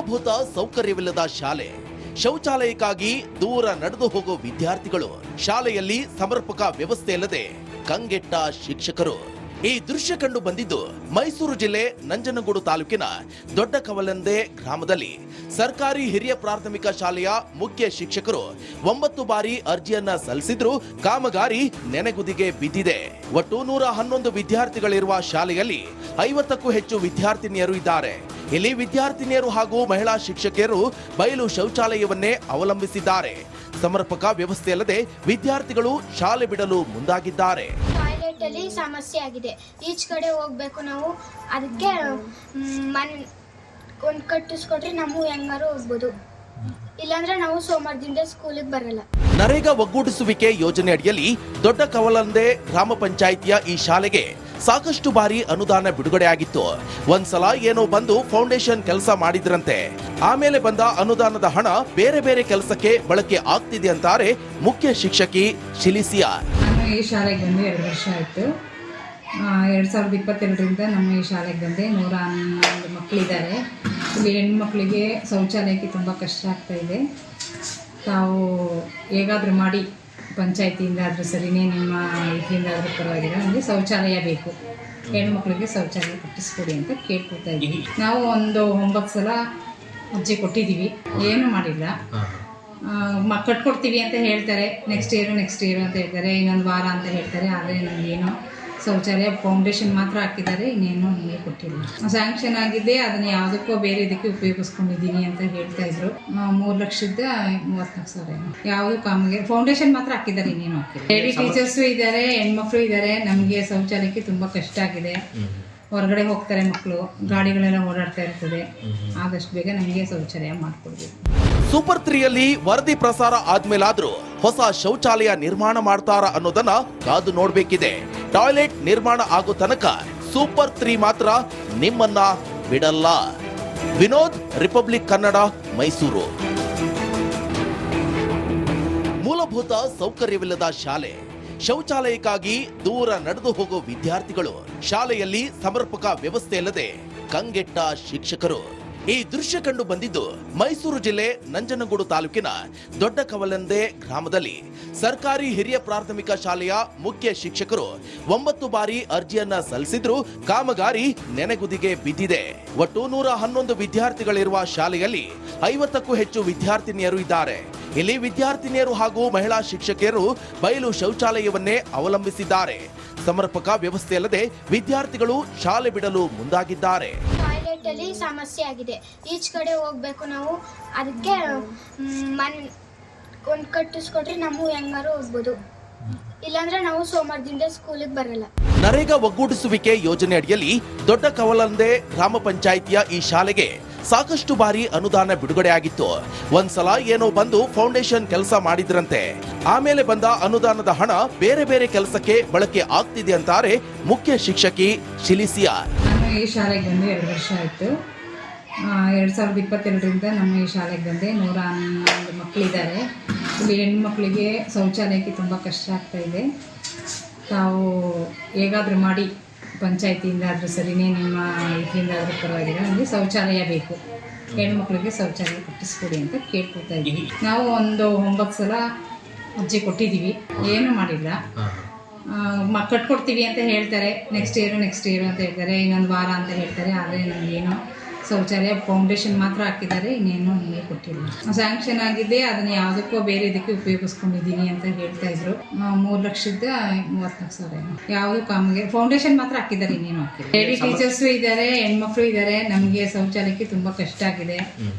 ಮೂಲಭೂತ ಸೌಕರ್ಯವಿಲ್ಲದ ಶಾಲೆ, ಶೌಚಾಲಯಕ್ಕಾಗಿ ದೂರ ನಡೆದು ಹೋಗುವ ವಿದ್ಯಾರ್ಥಿಗಳು, ಶಾಲೆಯಲ್ಲಿ ಸಮರ್ಪಕ ವ್ಯವಸ್ಥೆ ಇಲ್ಲದೆ ಕಂಗೆಟ್ಟ ಶಿಕ್ಷಕರು. ಈ ದೃಶ್ಯ ಕಂಡು ಬಂದಿದ್ದು ಮೈಸೂರು ಜಿಲ್ಲೆ ನಂಜನಗೂಡು ತಾಲೂಕಿನ ದೊಡ್ಡ ಕವಲಂದೆ ಗ್ರಾಮದಲ್ಲಿ. ಸರ್ಕಾರಿ ಹಿರಿಯ ಪ್ರಾಥಮಿಕ ಶಾಲೆಯ ಮುಖ್ಯ ಶಿಕ್ಷಕರು 9 ಬಾರಿ ಅರ್ಜಿಯನ್ನ ಸಲ್ಲಿಸಿದ್ರು, ಕಾಮಗಾರಿ ನೆನೆಗುದಿಗೆ ಬಿದ್ದಿದೆ. ಒಟ್ಟು 111 ವಿದ್ಯಾರ್ಥಿಗಳಿರುವ ಶಾಲೆಯಲ್ಲಿ 50ಕ್ಕೂ ಹೆಚ್ಚು ವಿದ್ಯಾರ್ಥಿನಿಯರು ಇದ್ದಾರೆ. ಇಲ್ಲಿ ವಿದ್ಯಾರ್ಥಿನಿಯರು ಹಾಗೂ ಮಹಿಳಾ ಶಿಕ್ಷಕಿಯರು ಬಯಲು ಶೌಚಾಲಯವನ್ನೇ ಅವಲಂಬಿಸಿದ್ದಾರೆ. ಸಮರ್ಪಕ ವ್ಯವಸ್ಥೆ ಇಲ್ಲದೆ ವಿದ್ಯಾರ್ಥಿಗಳು ಶಾಲೆ ಬಿಡಲು ಮುಂದಾಗಿದ್ದಾರೆ. ಟಾಯ್ಲೆಟ್ ಅಲ್ಲಿ ಸಮಸ್ಯೆ ಆಗಿದೆ. ಈಚ್ ಕಡೆ ಹೋಗ್ಬೇಕು ನಾವು, ಅದಕ್ಕೆ ಒಂದು ಕಟ್ಟಿಸ್ಕೊಟ್ರೆ ನಾವು ಹೆಂಗಾರು ಹೋಗ್ಬೋದು, ಇಲ್ಲಾಂದ್ರೆ ನಾವು ಸೋಮವಾರದಿಂದ ಸ್ಕೂಲಿಗೆ ಬರಲ್ಲ. ನರೇಗಾ ಒಗ್ಗೂಡಿಸುವಿಕೆ ಯೋಜನೆ ಅಡಿಯಲ್ಲಿ ದೊಡ್ಡ ಕವಲಂದೆ ಗ್ರಾಮ ಪಂಚಾಯಿತಿಯ ಈ ಶಾಲೆಗೆ ಸಾಕಷ್ಟು ಬಾರಿ ಅನುದಾನ ಬಿಡುಗಡೆಯಾಗಿತ್ತು. ಒಂದ್ಸಲ ಏನೋ ಬಂದು ಫೌಂಡೇಶನ್ ಕೆಲಸ ಮಾಡಿದ್ರಂತೆ. ಆಮೇಲೆ ಬಂದ ಅನುದಾನದ ಹಣ ಬೇರೆ ಬೇರೆ ಕೆಲಸಕ್ಕೆ ಬಳಕೆ ಆಗ್ತಿದೆ ಅಂತಾರೆ ಮುಖ್ಯ ಶಿಕ್ಷಕಿ ಶಿಲಿಸಿಯಾ. ನಾನು ಈ ಶಾಲೆಗೆ ಬಂದು 2 ವರ್ಷ ಆಯಿತು. 2022ರಿಂದ ನಮ್ಮ ಈ ಶಾಲೆಗೆ ಬಂದೆ. 111 ಮಕ್ಕಳಿದ್ದಾರೆ. ಇಲ್ಲಿ ಹೆಣ್ಮಕ್ಳಿಗೆ ಶೌಚಾಲಯಕ್ಕೆ ತುಂಬ ಕಷ್ಟ ಆಗ್ತಾ ಇದೆ. ತಾವು ಹೇಗಾದರೂ ಮಾಡಿ ಪಂಚಾಯತಿಯಿಂದ ಆದರೂ ಸರಿನೇ, ನಿಮ್ಮ ಇದರಿಂದ ಆದರೂ ಪರವಾಗಿಲ್ಲ, ನಮಗೆ ಶೌಚಾಲಯ ಬೇಕು, ಹೆಣ್ಮಕ್ಳಿಗೆ ಶೌಚಾಲಯ ಕಟ್ಟಿಸ್ಕೊಡಿ ಅಂತ ಕೇಳ್ಕೊತಾ ಇದ್ದೀವಿ. ನಾವು ಒಂದು 9 ಸಲ ಅರ್ಜಿ ಕೊಟ್ಟಿದ್ದೀವಿ, ಏನೂ ಮಾಡಿಲ್ಲ. ಕಟ್ಕೊಡ್ತೀವಿ ಅಂತ ಹೇಳ್ತಾರೆ, ನೆಕ್ಸ್ಟ್ ಇಯರ್ ಅಂತ ಹೇಳ್ತಾರೆ, ಇನ್ನೊಂದು ವಾರ ಅಂತ ಹೇಳ್ತಾರೆ. ಆದರೆ ನಮಗೇನು ಶೌಚಾಲಯ ಫೌಂಡೇಶನ್ ಮಾತ್ರ ಹಾಕಿದ್ದಾರೆ, ಇನ್ನೇನು ನಮಗೆ ಕೊಟ್ಟಿಲ್ಲ. ಸ್ಯಾಂಕ್ಷನ್ ಆಗಿದೆ, ಅದನ್ನ ಯಾವುದಕ್ಕೋ ಬೇರೆ ಇದಕ್ಕೆ ಉಪಯೋಗಿಸ್ಕೊಂಡಿದ್ದೀನಿ ಅಂತ ಹೇಳ್ತಾ ಇದ್ರು. 3,34,000 ಯಾವುದು ಕಾಮಿಗೆ ಫೌಂಡೇಶನ್ ಮಾತ್ರ ಹಾಕಿದ್ದಾರೆ, ಇನ್ನೇನು ಹಾಕಿಲ್ಲ. ಲೇಡಿ ಟೀಚರ್ಸು ಇದ್ದಾರೆ, ಹೆಣ್ಮಕ್ಳು ಇದ್ದಾರೆ. ನಮಗೆ ಶೌಚಾಲಯಕ್ಕೆ ತುಂಬ ಕಷ್ಟ ಆಗಿದೆ. ಹೊರಗಡೆ ಹೋಗ್ತಾರೆ ಮಕ್ಕಳು, ಗಾಡಿಗಳೆಲ್ಲ ಓಡಾಡ್ತಾ ಇರ್ತದೆ. ಆದಷ್ಟು ಬೇಗ ನಮಗೆ ಶೌಚಾಲಯ ಮಾಡಿಕೊಡ್ಬೇಕು. ಸೂಪರ್ 3ಯಲ್ಲಿ ವರದಿ ಪ್ರಸಾರ ಆದ್ಮೇಲಾದ್ರೂ ಹೊಸ ಶೌಚಾಲಯ ನಿರ್ಮಾಣ ಮಾಡ್ತಾರ ಅನ್ನೋದನ್ನ ಕಾದು ನೋಡ್ಬೇಕಿದೆ. ಟಾಯ್ಲೆಟ್ ನಿರ್ಮಾಣ ಆಗೋ ತನಕ ಸೂಪರ್ 3 ಮಾತ್ರ ನಿಮ್ಮನ್ನ ಬಿಡಲ್ಲ. ವಿನೋದ್, ರಿಪಬ್ಲಿಕ್ ಕನ್ನಡ, ಮೈಸೂರು. ಮೂಲಭೂತ ಸೌಕರ್ಯವಿಲ್ಲದ ಶಾಲೆ, ಶೌಚಾಲಯಕ್ಕಾಗಿ ದೂರ ನಡೆದು ಹೋಗುವ ವಿದ್ಯಾರ್ಥಿಗಳು, ಶಾಲೆಯಲ್ಲಿ ಸಮರ್ಪಕ ವ್ಯವಸ್ಥೆ ಇಲ್ಲದೆ ಕಂಗೆಟ್ಟ ಶಿಕ್ಷಕರು. ಈ ದೃಶ್ಯ ಕಂಡು ಬಂದಿದ್ದು ಮೈಸೂರು ಜಿಲ್ಲೆ ನಂಜನಗೂಡು ತಾಲೂಕಿನ ದೊಡ್ಡ ಕವಲಂದೆ ಗ್ರಾಮದಲ್ಲಿ. ಸರ್ಕಾರಿ ಹಿರಿಯ ಪ್ರಾಥಮಿಕ ಶಾಲೆಯ ಮುಖ್ಯ ಶಿಕ್ಷಕರು 9 ಬಾರಿ ಅರ್ಜಿಯನ್ನ ಸಲ್ಲಿಸಿದ್ರು, ಕಾಮಗಾರಿ ನೆನೆಗುದಿಗೆ ಬಿದ್ದಿದೆ. ಒಟ್ಟು 111 ವಿದ್ಯಾರ್ಥಿಗಳಿರುವ ಶಾಲೆಯಲ್ಲಿ 50ಕ್ಕೂ ಹೆಚ್ಚು ವಿದ್ಯಾರ್ಥಿನಿಯರು ಇದ್ದಾರೆ. ಇಲ್ಲಿ ವಿದ್ಯಾರ್ಥಿನಿಯರು ಹಾಗೂ ಮಹಿಳಾ ಶಿಕ್ಷಕಿಯರು ಬಯಲು ಶೌಚಾಲಯವನ್ನೇ ಅವಲಂಬಿಸಿದ್ದಾರೆ. ಸಮರ್ಪಕ ವ್ಯವಸ್ಥೆ ಇಲ್ಲದೆ ವಿದ್ಯಾರ್ಥಿಗಳು ಶಾಲೆ ಬಿಡಲು ಮುಂದಾಗಿದ್ದಾರೆ. ಟಾಯ್ಲೆಟ್ ಅಲ್ಲಿ ಸಮಸ್ಯೆ ಆಗಿದೆ. ಈಚ್ ಕಡೆ ಹೋಗ್ಬೇಕು ನಾವು, ಅದಕ್ಕೆ ಒಂದು ಕಟ್ಟಿಸ್ಕೊಟ್ರೆ ನಾವು ಹೆಂಗಾರು ಹೋಗ್ಬೋದು, ಇಲ್ಲಾಂದ್ರೆ ನಾವು ಸೋಮವಾರದಿಂದ ಸ್ಕೂಲಿಗೆ ಬರಲ್ಲ. ನರೇಗಾ ಒಗ್ಗೂಡಿಸುವಿಕೆ ಯೋಜನೆ ಅಡಿಯಲ್ಲಿ ದೊಡ್ಡ ಕವಲಂದೆ ಗ್ರಾಮ ಪಂಚಾಯಿತಿಯ ಈ ಶಾಲೆಗೆ ಸಾಕಷ್ಟು ಬಾರಿ ಅನುದಾನ ಬಿಡುಗಡೆಯಾಗಿತ್ತು. ಒಂದ್ಸಲ ಏನೋ ಬಂದು ಫೌಂಡೇಶನ್ ಕೆಲಸ ಮಾಡಿದ್ರಂತೆ. ಆಮೇಲೆ ಬಂದ ಅನುದಾನದ ಹಣ ಬೇರೆ ಬೇರೆ ಕೆಲಸಕ್ಕೆ ಬಳಕೆ ಆಗ್ತಿದೆ ಅಂತಾರೆ ಮುಖ್ಯ ಶಿಕ್ಷಕಿ ಶಿಲಿಸಿಯಾ. ನಾನು ಈ ಶಾಲೆಗೆ ಬಂದು 2 ವರ್ಷ ಆಯಿತು. 2022ರಿಂದ ನಮ್ಮ ಈ ಶಾಲೆಗೆ ಬಂದೆ. 111 ಮಕ್ಕಳಿದ್ದಾರೆ. ಇಲ್ಲಿ ಹೆಣ್ಮಕ್ಳಿಗೆ ಶೌಚಾಲಯಕ್ಕೆ ತುಂಬ ಕಷ್ಟ ಆಗ್ತಾ ಇದೆ. ತಾವು ಹೇಗಾದರೂ ಮಾಡಿ ಪಂಚಾಯತಿಯಿಂದ ಆದರೂ ಸರಿನೇ, ನಿಮ್ಮ ಇದರಿಂದ ಆದರೂ ಪರವಾಗಿಲ್ಲ, ನಮಗೆ ಶೌಚಾಲಯ ಬೇಕು, ಹೆಣ್ಮಕ್ಳಿಗೆ ಶೌಚಾಲಯ ಕಟ್ಟಿಸ್ಕೊಡಿ ಅಂತ ಕೇಳ್ಕೊತಾ ಇದ್ದೀವಿ. ನಾವು ಒಂದು 9 ಸಲ ಅರ್ಜಿ ಕೊಟ್ಟಿದ್ದೀವಿ, ಏನೂ ಮಾಡಿಲ್ಲ. ಕಟ್ಕೊಡ್ತೀವಿ ಅಂತ ಹೇಳ್ತಾರೆ, ನೆಕ್ಸ್ಟ್ ಇಯರ್ ಅಂತ ಹೇಳ್ತಾರೆ, ಇನ್ನೊಂದು ವಾರ ಅಂತ ಹೇಳ್ತಾರೆ. ಆದರೆ ನಮಗೇನು ಶೌಚಾಲಯ ಫೌಂಡೇಶನ್ ಮಾತ್ರ ಹಾಕಿದ್ದಾರೆ, ಇನ್ನೇನು ನಮಗೆ ಕೊಟ್ಟಿಲ್ಲ. ಸ್ಯಾಂಕ್ಷನ್ ಆಗಿದೆ, ಅದನ್ನ ಯಾವುದಕ್ಕೋ ಬೇರೆ ಇದಕ್ಕೆ ಉಪಯೋಗಿಸ್ಕೊಂಡಿದ್ದೀನಿ ಅಂತ ಹೇಳ್ತಾ ಇದ್ರು. 3,34,000 ಯಾವುದು ಕಾಮಿಗೆ ಫೌಂಡೇಶನ್ ಮಾತ್ರ ಹಾಕಿದ್ದಾರೆ, ಇನ್ನೇನು ಹಾಕಿಲ್ಲ. ಲೇಡಿ ಟೀಚರ್ಸು ಇದ್ದಾರೆ, ಹೆಣ್ಮಕ್ಳು ಇದ್ದಾರೆ. ನಮಗೆ ಶೌಚಾಲಯಕ್ಕೆ ತುಂಬ ಕಷ್ಟ ಆಗಿದೆ.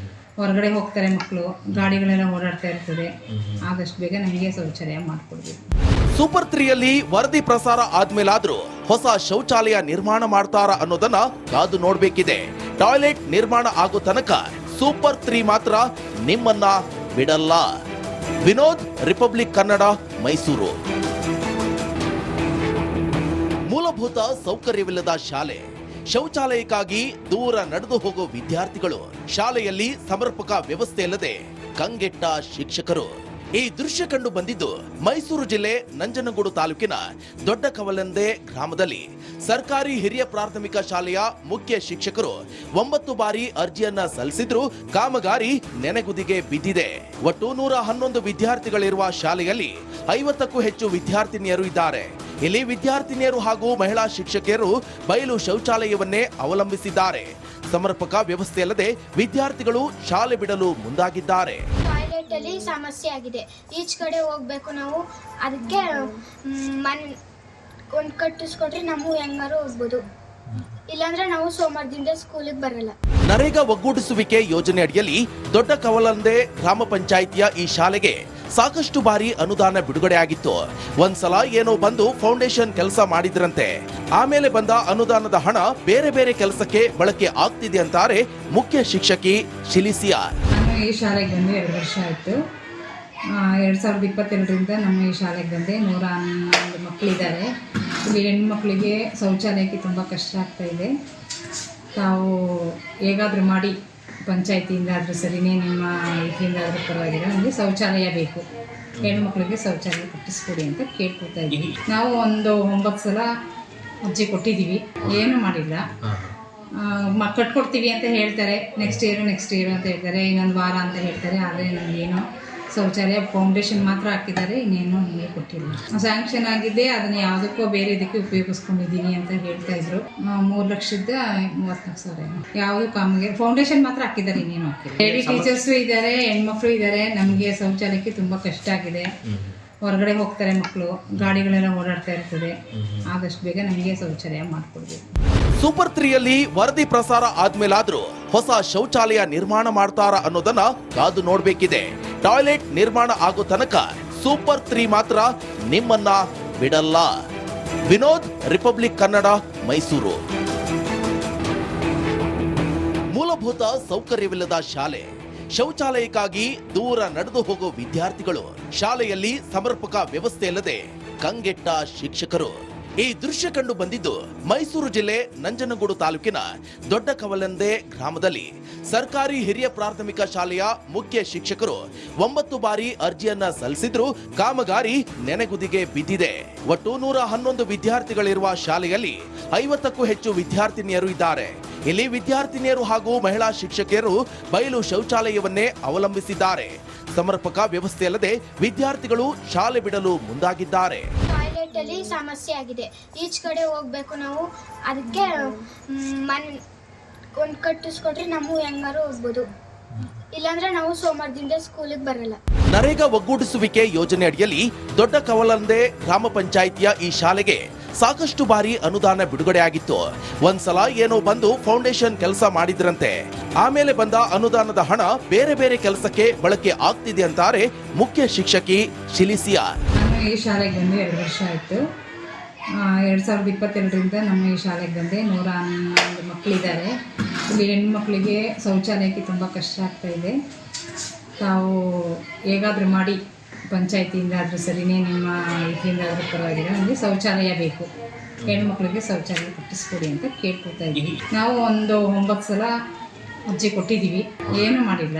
ಹೊರಗಡೆ ಹೋಗ್ತಾರೆ ಮಕ್ಕಳು, ಗಾಡಿಗಳೆಲ್ಲ ಓಡಾಡ್ತಾ ಇರ್ತದೆ. ಆದಷ್ಟು ಬೇಗ ನಮಗೆ ಶೌಚಾಲಯ ಮಾಡಿಕೊಡ್ಬೇಕು. ಸೂಪರ್ 3ಯಲ್ಲಿ ವರದಿ ಪ್ರಸಾರ ಆದ್ಮೇಲಾದ್ರೂ ಹೊಸ ಶೌಚಾಲಯ ನಿರ್ಮಾಣ ಮಾಡ್ತಾರ ಅನ್ನೋದನ್ನ ಕಾದು ನೋಡ್ಬೇಕಿದೆ. ಟಾಯ್ಲೆಟ್ ನಿರ್ಮಾಣ ಆಗೋ ತನಕ ಸೂಪರ್ 3 ಮಾತ್ರ ನಿಮ್ಮನ್ನ ಬಿಡಲ್ಲ. ವಿನೋದ್, ರಿಪಬ್ಲಿಕ್ ಕನ್ನಡ, ಮೈಸೂರು. ಮೂಲಭೂತ ಸೌಕರ್ಯವಿಲ್ಲದ ಶಾಲೆ, ಶೌಚಾಲಯಕ್ಕಾಗಿ ದೂರ ನಡೆದು ಹೋಗುವ ವಿದ್ಯಾರ್ಥಿಗಳು, ಶಾಲೆಯಲ್ಲಿ ಸಮರ್ಪಕ ವ್ಯವಸ್ಥೆ ಇಲ್ಲದೆ ಕಂಗೆಟ್ಟ ಶಿಕ್ಷಕರು. ಈ ದೃಶ್ಯ ಕಂಡು ಬಂದಿದ್ದು ಮೈಸೂರು ಜಿಲ್ಲೆ ನಂಜನಗೂಡು ತಾಲೂಕಿನ ದೊಡ್ಡ ಕವಲಂದೆ ಗ್ರಾಮದಲ್ಲಿ ಸರ್ಕಾರಿ ಹಿರಿಯ ಪ್ರಾಥಮಿಕ ಶಾಲೆಯ ಮುಖ್ಯ ಶಿಕ್ಷಕರು 9 ಬಾರಿ ಅರ್ಜಿಯನ್ನ ಸಲ್ಲಿಸಿದ್ರು ಕಾಮಗಾರಿ ನೆನೆಗುದಿಗೆ ಬಿದ್ದಿದೆ. ಒಟ್ಟು 111 ವಿದ್ಯಾರ್ಥಿಗಳಿರುವ ಶಾಲೆಯಲ್ಲಿ 50ಕ್ಕೂ ಹೆಚ್ಚು ವಿದ್ಯಾರ್ಥಿನಿಯರು ಇದ್ದಾರೆ. ಇಲ್ಲಿ ವಿದ್ಯಾರ್ಥಿನಿಯರು ಹಾಗೂ ಮಹಿಳಾ ಶಿಕ್ಷಕಿಯರು ಬಯಲು ಶೌಚಾಲಯವನ್ನೇ ಅವಲಂಬಿಸಿದ್ದಾರೆ. ಸಮರ್ಪಕ ವ್ಯವಸ್ಥೆಯಲ್ಲದೆ ವಿದ್ಯಾರ್ಥಿಗಳು ಶಾಲೆ ಬಿಡಲು ಮುಂದಾಗಿದ್ದಾರೆ. ಟಾಯ್ಲೆಟ್ ಅಲ್ಲಿ ಸಮಸ್ಯೆ ಆಗಿದೆ. ಈಚ್ ಕಡೆ ಹೋಗ್ಬೇಕು ನಾವು, ಅದಕ್ಕೆ ಒಂದು ಕಟ್ಟಿಸ್ಕೊಟ್ರೆ ನಾವು ಹೆಂಗಾರು ಹೋಗ್ಬೋದು, ಇಲ್ಲಾಂದ್ರೆ ನಾವು ಸೋಮವಾರದಿಂದ ಸ್ಕೂಲಿಗೆ ಬರಲ್ಲ. ನರೇಗಾ ಒಗ್ಗೂಡಿಸುವಿಕೆ ಯೋಜನೆ ಅಡಿಯಲ್ಲಿ ದೊಡ್ಡ ಕವಲಂದೆ ಗ್ರಾಮ ಪಂಚಾಯಿತಿಯ ಈ ಶಾಲೆಗೆ ಸಾಕಷ್ಟು ಬಾರಿ ಅನುದಾನ ಬಿಡುಗಡೆಯಾಗಿತ್ತು. ಒಂದ್ಸಲ ಏನೋ ಬಂದು ಫೌಂಡೇಶನ್ ಕೆಲಸ ಮಾಡಿದ್ರಂತೆ. ಆಮೇಲೆ ಬಂದ ಅನುದಾನದ ಹಣ ಬೇರೆ ಬೇರೆ ಕೆಲಸಕ್ಕೆ ಬಳಕೆ ಆಗ್ತಿದೆ ಅಂತಾರೆ ಮುಖ್ಯ ಶಿಕ್ಷಕಿ ಶಿಲಿಸಿಯಾ. ನಾನು ಈ ಶಾಲೆಗೆ ಬಂದು 2 ವರ್ಷ ಆಯಿತು. 2022ರಿಂದ ನಮ್ಮ ಈ ಶಾಲೆಗೆ ಬಂದೆ. 111 ಮಕ್ಕಳಿದ್ದಾರೆ. ಇಲ್ಲಿ ಹೆಣ್ಮಕ್ಳಿಗೆ ಶೌಚಾಲಯಕ್ಕೆ ತುಂಬ ಕಷ್ಟ ಆಗ್ತಾ ಇದೆ. ತಾವು ಹೇಗಾದರೂ ಮಾಡಿ ಪಂಚಾಯತಿಯಿಂದ ಆದರೂ ಸರಿನೇ, ನಿಮ್ಮ ಇದರಿಂದ ಆದರೂ ಪರವಾಗಿಲ್ಲ, ನಮಗೆ ಶೌಚಾಲಯ ಬೇಕು, ಹೆಣ್ಮಕ್ಳಿಗೆ ಶೌಚಾಲಯ ಕಟ್ಟಿಸ್ಕೊಡಿ ಅಂತ ಕೇಳ್ಕೊತಾ ಇದ್ದೀವಿ. ನಾವು ಒಂದು 9 ಸಲ ಅರ್ಜಿ ಕೊಟ್ಟಿದ್ದೀವಿ, ಏನೂ ಮಾಡಿಲ್ಲ. ಕಟ್ಕೊಡ್ತೀವಿ ಅಂತ ಹೇಳ್ತಾರೆ, ನೆಕ್ಸ್ಟ್ ಇಯರ್ ಅಂತ ಹೇಳ್ತಾರೆ, ಇನ್ನೊಂದು ವಾರ ಅಂತ ಹೇಳ್ತಾರೆ. ಆದರೆ ನಮಗೇನು ಶೌಚಾಲಯ ಫೌಂಡೇಶನ್ ಮಾತ್ರ ಹಾಕಿದ್ದಾರೆ, ಇನ್ನೇನು ನಮಗೆ ಕೊಟ್ಟಿಲ್ಲ. ಸ್ಯಾಂಕ್ಷನ್ ಆಗಿದೆ, ಅದನ್ನು ಯಾವುದಕ್ಕೋ ಬೇರೆ ಇದಕ್ಕೆ ಉಪಯೋಗಿಸ್ಕೊಂಡಿದ್ದೀನಿ ಅಂತ ಹೇಳ್ತಾ ಇದ್ರು. 3,34,000 ಯಾವುದು ಕಾಮಗಾರಿ ಫೌಂಡೇಶನ್ ಮಾತ್ರ ಹಾಕಿದ್ದಾರೆ, ಇನ್ನೇನು ಹಾಕಿಲ್ಲ. ಲೇಡಿ ಟೀಚರ್ಸು ಇದ್ದಾರೆ, ಹೆಣ್ಮಕ್ಳು ಇದ್ದಾರೆ. ನಮಗೆ ಶೌಚಾಲಯಕ್ಕೆ ತುಂಬ ಕಷ್ಟ ಆಗಿದೆ. ಹೊರಗಡೆ ಹೋಗ್ತಾರೆ ಮಕ್ಕಳು, ಗಾಡಿಗಳೆಲ್ಲ ಓಡಾಡ್ತಾ ಇರ್ತದೆ. ಆದಷ್ಟು ಬೇಗ ನಮಗೆ ಶೌಚಾಲಯ ಮಾಡಿಕೊಡ್ಬೇಕು. ಸೂಪರ್ 3ಯಲ್ಲಿ ವರದಿ ಪ್ರಸಾರ ಆದ್ಮೇಲಾದ್ರೂ ಹೊಸ ಶೌಚಾಲಯ ನಿರ್ಮಾಣ ಮಾಡ್ತಾರ ಅನ್ನೋದನ್ನ ಕಾದು ನೋಡ್ಬೇಕಿದೆ. ಟಾಯ್ಲೆಟ್ ನಿರ್ಮಾಣ ಆಗೋ ತನಕ ಸೂಪರ್ 3 ಮಾತ್ರ ನಿಮ್ಮನ್ನ ಬಿಡಲ್ಲ. ವಿನೋದ್, ರಿಪಬ್ಲಿಕ್ ಕನ್ನಡ, ಮೈಸೂರು. ಮೂಲಭೂತ ಸೌಕರ್ಯವಿಲ್ಲದ ಶಾಲೆ, ಶೌಚಾಲಯಕ್ಕಾಗಿ ದೂರ ನಡೆದು ಹೋಗೋ ವಿದ್ಯಾರ್ಥಿಗಳು, ಶಾಲೆಯಲ್ಲಿ ಸಮರ್ಪಕ ವ್ಯವಸ್ಥೆ ಇಲ್ಲದೆ ಕಂಗೆಟ್ಟ ಶಿಕ್ಷಕರು. ಈ ದೃಶ್ಯ ಕಂಡು ಬಂದಿದ್ದು ಮೈಸೂರು ಜಿಲ್ಲೆ ನಂಜನಗೂಡು ತಾಲೂಕಿನ ದೊಡ್ಡ ಕವಲಂದೆ ಗ್ರಾಮದಲ್ಲಿ ಸರ್ಕಾರಿ ಹಿರಿಯ ಪ್ರಾಥಮಿಕ ಶಾಲೆಯ ಮುಖ್ಯ ಶಿಕ್ಷಕರು 9 ಬಾರಿ ಅರ್ಜಿಯನ್ನ ಸಲ್ಲಿಸಿದ್ರು ಕಾಮಗಾರಿ ನೆನೆಗುದಿಗೆ ಬಿದ್ದಿದೆ. ಒಟ್ಟು 111 ವಿದ್ಯಾರ್ಥಿಗಳಿರುವ ಶಾಲೆಯಲ್ಲಿ 50ಕ್ಕೂ ಹೆಚ್ಚು ವಿದ್ಯಾರ್ಥಿನಿಯರು ಇದ್ದಾರೆ. ಇಲ್ಲಿ ವಿದ್ಯಾರ್ಥಿನಿಯರು ಹಾಗೂ ಮಹಿಳಾ ಶಿಕ್ಷಕಿಯರು ಬಯಲು ಶೌಚಾಲಯವನ್ನೇ ಅವಲಂಬಿಸಿದ್ದಾರೆ. ಸಮರ್ಪಕ ವ್ಯವಸ್ಥೆಯಲ್ಲದೆ ವಿದ್ಯಾರ್ಥಿಗಳು ಶಾಲೆ ಬಿಡಲು ಮುಂದಾಗಿದ್ದಾರೆ. ಟಾಯ್ಲೆಟ್ ಅಲ್ಲಿ ಸಮಸ್ಯೆ ಆಗಿದೆ. ಈಚ್ ಕಡೆ ಹೋಗ್ಬೇಕು ನಾವು, ಅದಕ್ಕೆ ಒಂದು ಕಟ್ಟಿಸ್ಕೊಟ್ರೆ ನಾವು ಹೆಂಗಾರು ಹೋಗ್ಬೋದು, ಇಲ್ಲಾಂದ್ರೆ ನಾವು ಸೋಮವಾರದಿಂದ ಸ್ಕೂಲಿಗೆ ಬರಲ್ಲ. ನರೇಗಾ ಒಗ್ಗೂಡಿಸುವಿಕೆ ಯೋಜನೆ ಅಡಿಯಲ್ಲಿ ದೊಡ್ಡ ಕವಲಂದೆ ಗ್ರಾಮ ಪಂಚಾಯಿತಿಯ ಈ ಶಾಲೆಗೆ ಸಾಕಷ್ಟು ಬಾರಿ ಅನುದಾನ ಬಿಡುಗಡೆಯಾಗಿತ್ತು. ಒಂದ್ಸಲ ಏನೋ ಬಂದು ಫೌಂಡೇಶನ್ ಕೆಲಸ ಮಾಡಿದ್ರಂತೆ. ಆಮೇಲೆ ಬಂದ ಅನುದಾನದ ಹಣ ಬೇರೆ ಬೇರೆ ಕೆಲಸಕ್ಕೆ ಬಳಕೆ ಆಗ್ತಿದೆ ಅಂತಾರೆ ಮುಖ್ಯ ಶಿಕ್ಷಕಿ ಶಿಲಿಸಿಯಾ. ನಾನು ಈ ಶಾಲೆಗೆ ಬಂದು 2 ವರ್ಷ ಆಯಿತು. 2022ರಿಂದ ನಮ್ಮ ಈ ಶಾಲೆಗೆ ಬಂದೆ. 111 ಮಕ್ಕಳಿದ್ದಾರೆ. ಇಲ್ಲಿ ಹೆಣ್ಮಕ್ಳಿಗೆ ಶೌಚಾಲಯಕ್ಕೆ ತುಂಬ ಕಷ್ಟ ಆಗ್ತಾ ಇದೆ. ತಾವು ಹೇಗಾದರೂ ಮಾಡಿ ಪಂಚಾಯತಿಯಿಂದ ಆದರೂ ಸರಿನೇ, ನಿಮ್ಮ ಇದರಿಂದ ಆದರೂ ಪರವಾಗಿಲ್ಲ, ನಮಗೆ ಶೌಚಾಲಯ ಬೇಕು, ಹೆಣ್ಮಕ್ಳಿಗೆ ಶೌಚಾಲಯ ಕಟ್ಟಿಸ್ಕೊಡಿ ಅಂತ ಕೇಳ್ಕೊತಾ ಇದ್ದೀವಿ. ನಾವು ಒಂದು 9 ಸಲ ಅರ್ಜಿ ಕೊಟ್ಟಿದ್ದೀವಿ, ಏನೂ ಮಾಡಿಲ್ಲ.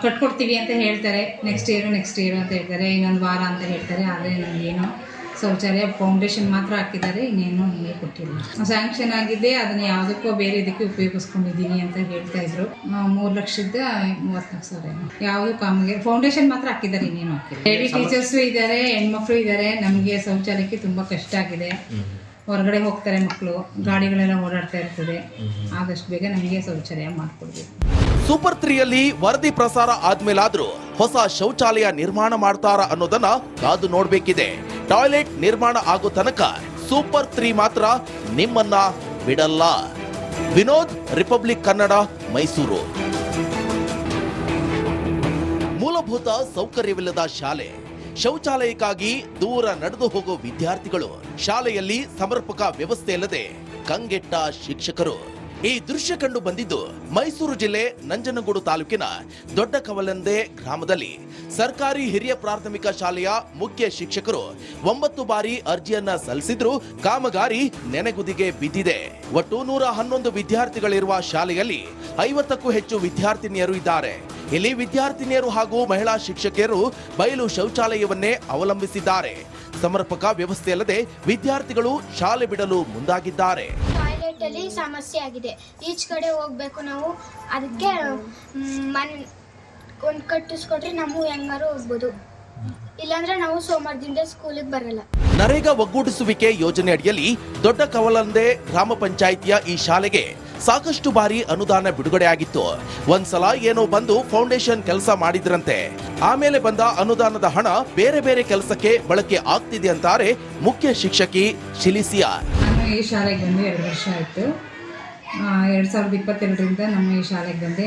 ಕಟ್ಕೊಡ್ತೀವಿ ಅಂತ ಹೇಳ್ತಾರೆ, ನೆಕ್ಸ್ಟ್ ಇಯರ್ ಅಂತ ಹೇಳ್ತಾರೆ, ಇನ್ನೊಂದು ವಾರ ಅಂತ ಹೇಳ್ತಾರೆ. ಆದರೆ ನಮಗೇನು ಶೌಚಾಲಯ ಫೌಂಡೇಶನ್ ಮಾತ್ರ ಹಾಕಿದ್ದಾರೆ, ಇನ್ನೇನು ನಮಗೆ ಕೊಟ್ಟಿಲ್ಲ. ಸ್ಯಾಂಕ್ಷನ್ ಆಗಿದೆ, ಅದನ್ನು ಯಾವುದಕ್ಕೋ ಬೇರೆ ಇದಕ್ಕೆ ಉಪಯೋಗಿಸ್ಕೊಂಡಿದ್ದೀನಿ ಅಂತ ಹೇಳ್ತಾ ಇದ್ರು. 3,34,000 ಯಾವುದು ಕಾಮಗಾರಿ ಫೌಂಡೇಶನ್ ಮಾತ್ರ ಹಾಕಿದ್ದಾರೆ, ಇನ್ನೇನು ಹಾಕಿಲ್ಲ. ಲೇಡಿ ಟೀಚರ್ಸು ಇದ್ದಾರೆ, ಹೆಣ್ಮಕ್ಳು ಇದ್ದಾರೆ. ನಮಗೆ ಶೌಚಾಲಯಕ್ಕೆ ತುಂಬ ಕಷ್ಟ ಆಗಿದೆ. ಹೊರಗಡೆ ಹೋಗ್ತಾರೆ ಮಕ್ಕಳು, ಗಾಡಿಗಳೆಲ್ಲ ಓಡಾಡ್ತಾ ಇರ್ತದೆ. ಆದಷ್ಟು ಬೇಗ ನಮಗೆ ಶೌಚಾಲಯ ಮಾಡಿಕೊಡ್ಬೇಕು. ಸೂಪರ್ 3ಯಲ್ಲಿ ವರದಿ ಪ್ರಸಾರ ಆದ್ಮೇಲಾದ್ರೂ ಹೊಸ ಶೌಚಾಲಯ ನಿರ್ಮಾಣ ಮಾಡ್ತಾರ ಅನ್ನೋದನ್ನ ಕಾದು ನೋಡ್ಬೇಕಿದೆ. ಟಾಯ್ಲೆಟ್ ನಿರ್ಮಾಣ ಆಗೋ ತನಕ ಸೂಪರ್ 3 ಮಾತ್ರ ನಿಮ್ಮನ್ನ ಬಿಡಲ್ಲ. ವಿನೋದ್, ರಿಪಬ್ಲಿಕ್ ಕನ್ನಡ, ಮೈಸೂರು. ಮೂಲಭೂತ ಸೌಕರ್ಯವಿಲ್ಲದ ಶಾಲೆ, ಶೌಚಾಲಯಕ್ಕಾಗಿ ದೂರ ನಡೆದು ಹೋಗೋ ವಿದ್ಯಾರ್ಥಿಗಳು, ಶಾಲೆಯಲ್ಲಿ ಸಮರ್ಪಕ ವ್ಯವಸ್ಥೆ ಇಲ್ಲದೆ ಕಂಗೆಟ್ಟ ಶಿಕ್ಷಕರು. ಈ ದೃಶ್ಯ ಕಂಡು ಬಂದಿದ್ದು ಮೈಸೂರು ಜಿಲ್ಲೆ ನಂಜನಗೂಡು ತಾಲೂಕಿನ ದೊಡ್ಡ ಕವಲಂದೆ ಗ್ರಾಮದಲ್ಲಿ ಸರ್ಕಾರಿ ಹಿರಿಯ ಪ್ರಾಥಮಿಕ ಶಾಲೆಯ ಮುಖ್ಯ ಶಿಕ್ಷಕರು 9 ಬಾರಿ ಅರ್ಜಿಯನ್ನ ಸಲ್ಲಿಸಿದ್ರು ಕಾಮಗಾರಿ ನೆನೆಗುದಿಗೆ ಬಿದ್ದಿದೆ. ಒಟ್ಟು 111 ವಿದ್ಯಾರ್ಥಿಗಳಿರುವ ಶಾಲೆಯಲ್ಲಿ 50ಕ್ಕೂ ಹೆಚ್ಚು ವಿದ್ಯಾರ್ಥಿನಿಯರು ಇದ್ದಾರೆ. ಇಲ್ಲಿ ವಿದ್ಯಾರ್ಥಿನಿಯರು ಹಾಗೂ ಮಹಿಳಾ ಶಿಕ್ಷಕಿಯರು ಬಯಲು ಶೌಚಾಲಯವನ್ನೇ ಅವಲಂಬಿಸಿದ್ದಾರೆ. ಸಮರ್ಪಕ ವ್ಯವಸ್ಥೆಯಲ್ಲದೆ ವಿದ್ಯಾರ್ಥಿಗಳು ಶಾಲೆ ಬಿಡಲು ಮುಂದಾಗಿದ್ದಾರೆ. ಟಾಯ್ಲೆಟ್ ಅಲ್ಲಿ ಸಮಸ್ಯೆ ಆಗಿದೆ, ಈಚ್ ಕಡೆ ಹೋಗ್ಬೇಕು ನಾವು, ಅದಕ್ಕೆ ಒಂದು ಕಟ್ಟಿಸ್ಕೊಟ್ರೆ ನಾವು ಹೆಂಗಾರು ಹೋಗ್ಬೋದು, ಇಲ್ಲಾಂದ್ರೆ ನಾವು ಸೋಮವಾರದಿಂದ ಸ್ಕೂಲಿಗೆ ಬರಲ್ಲ. ನರೇಗಾ ಒಗ್ಗೂಡಿಸುವಿಕೆ ಯೋಜನೆ ಅಡಿಯಲ್ಲಿ ದೊಡ್ಡ ಕವಲಂದೆ ಗ್ರಾಮ ಪಂಚಾಯಿತಿಯ ಈ ಶಾಲೆಗೆ ಸಾಕಷ್ಟು ಬಾರಿ ಅನುದಾನ ಬಿಡುಗಡೆಯಾಗಿತ್ತು. ಒಂದ್ಸಲ ಏನೋ ಬಂದು ಫೌಂಡೇಶನ್ ಕೆಲಸ ಮಾಡಿದ್ರಂತೆ. ಆಮೇಲೆ ಬಂದ ಅನುದಾನದ ಹಣ ಬೇರೆ ಬೇರೆ ಕೆಲಸಕ್ಕೆ ಬಳಕೆ ಆಗ್ತಿದೆ ಅಂತಾರೆ ಮುಖ್ಯ ಶಿಕ್ಷಕಿ ಶಿಲಿಸಿಯಾ. ನಾನು ಈ ಶಾಲೆಗೆ ಬಂದು 2 ವರ್ಷ ಆಯಿತು. 2022ರಿಂದ ನಮ್ಮ ಈ ಶಾಲೆಗೆ ಬಂದೆ.